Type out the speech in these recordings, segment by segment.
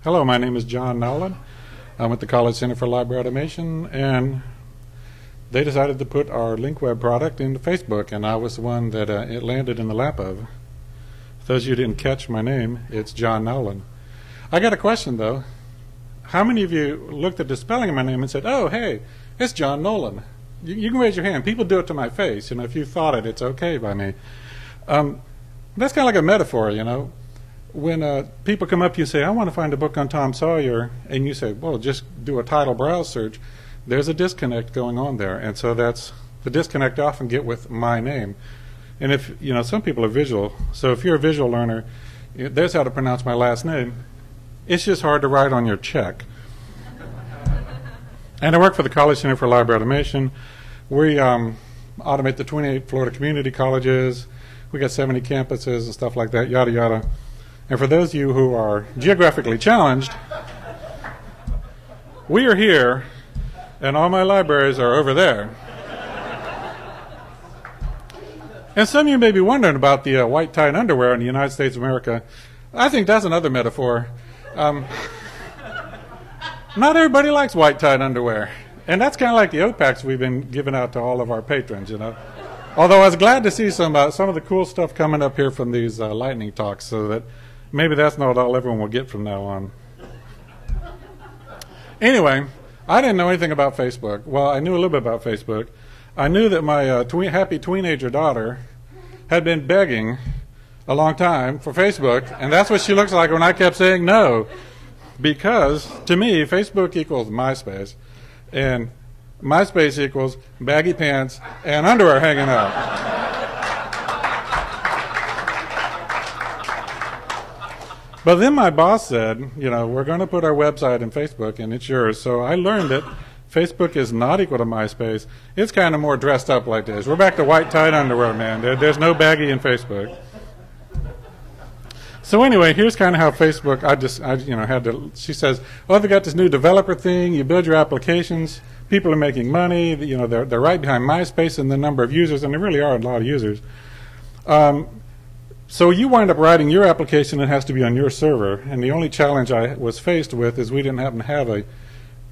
Hello, my name is John Nowlin. I'm at the College Center for Library Automation, and they decided to put our link web product into Facebook, and I was the one that it landed in the lap of. For those of you who didn't catch my name, it's John Nowlin. I got a question, though. How many of you looked at the spelling of my name and said, oh, hey, it's John Nolan? You can raise your hand. People do it to my face. You know, if you thought it, it's okay by me. That's kind of like a metaphor, you know. When people come up to you and say, I want to find a book on Tom Sawyer, and you say, well, just do a title browse search, there's a disconnect going on there. And so that's the disconnect I often get with my name. And if, you know, some people are visual. So if you're a visual learner, there's how to pronounce my last name. It's just hard to write on your check. And I work for the College Center for Library Automation. We automate the 28 Florida community colleges. We got 70 campuses and stuff like that, yada, yada. And for those of you who are geographically challenged, we are here, and all my libraries are over there. And some of you may be wondering about the white tie and underwear in the United States of America. I think that's another metaphor. Not everybody likes white-tied underwear. And that's kind of like the OPACs we've been giving out to all of our patrons, you know. Although I was glad to see some of the cool stuff coming up here from these lightning talks, so that maybe that's not all everyone will get from now on. Anyway, I didn't know anything about Facebook. Well, I knew a little bit about Facebook. I knew that my happy teenager daughter had been begging a long time for Facebook, and that's what she looks like when I kept saying no. Because, to me, Facebook equals MySpace, and MySpace equals baggy pants and underwear hanging out. But then my boss said, you know, we're going to put our website in Facebook, and it's yours. So I learned that Facebook is not equal to MySpace. It's kind of more dressed up like this. We're back to white-tied underwear, man. There's no baggy in Facebook. So anyway, here's kind of how Facebook, she says, oh, they got this new developer thing, you build your applications, people are making money, you know, they're right behind MySpace in the number of users, and there really are a lot of users. So you wind up writing your application, it has to be on your server, and the only challenge I was faced with is we didn't happen to have a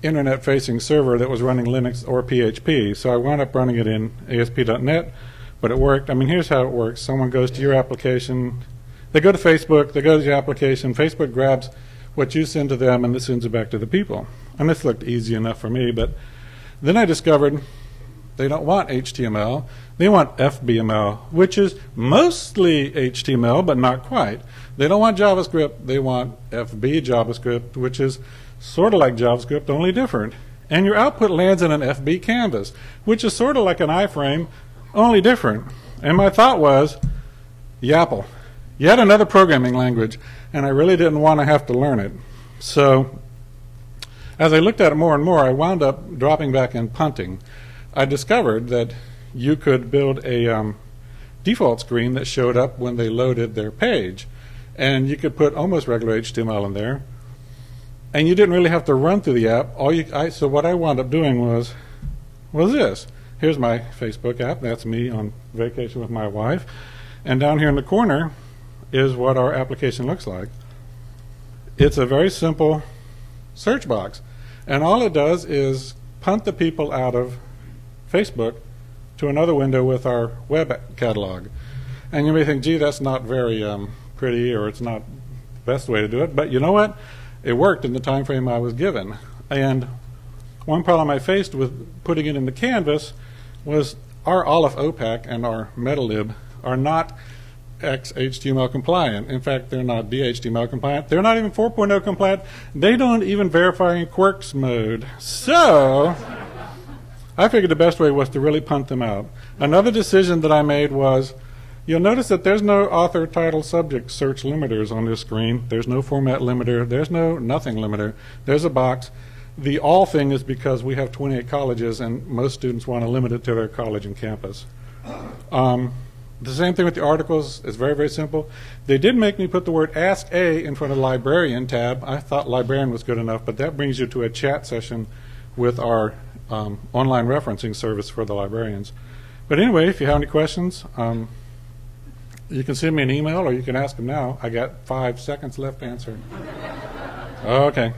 internet-facing server that was running Linux or PHP, so I wound up running it in ASP.NET, but it worked. I mean, here's how it works. Someone goes to your application, they go to Facebook, they go to your application, Facebook grabs what you send to them, and this sends it back to the people. And this looked easy enough for me, but then I discovered they don't want HTML, they want FBML, which is mostly HTML, but not quite. They don't want JavaScript, they want FB JavaScript, which is sort of like JavaScript, only different. And your output lands in an FB canvas, which is sort of like an iframe, only different. And my thought was, YAPL. Yet another programming language, and I really didn't want to have to learn it. So as I looked at it more and more, I wound up dropping back and punting. I discovered that you could build a default screen that showed up when they loaded their page, and you could put almost regular HTML in there, and you didn't really have to run through the app. So what I wound up doing was this. Here's my Facebook app. That's me on vacation with my wife, and down here in the corner is what our application looks like. It's a very simple search box, and all it does is punt the people out of Facebook to another window with our web catalog. And you may think, gee, that's not very pretty, or it's not the best way to do it, but you know what? It worked in the time frame I was given. And one problem I faced with putting it in the canvas was our Aleph OPAC and our MetaLib are not XHTML compliant. In fact, they're not DHTML compliant. They're not even 4.0 compliant. They don't even verify in quirks mode. So I figured the best way was to really punt them out. Another decision that I made was, you'll notice that there's no author, title, subject search limiters on this screen. There's no format limiter. There's no nothing limiter. There's a box. The all thing is because we have 28 colleges, and most students want to limit it to their college and campus. The same thing with the articles. It's very, very simple. They did make me put the word Ask A in front of the librarian tab. I thought librarian was good enough, but that brings you to a chat session with our online referencing service for the librarians. But anyway, if you have any questions, you can send me an email or you can ask them now. I got 5 seconds left to answer. Okay.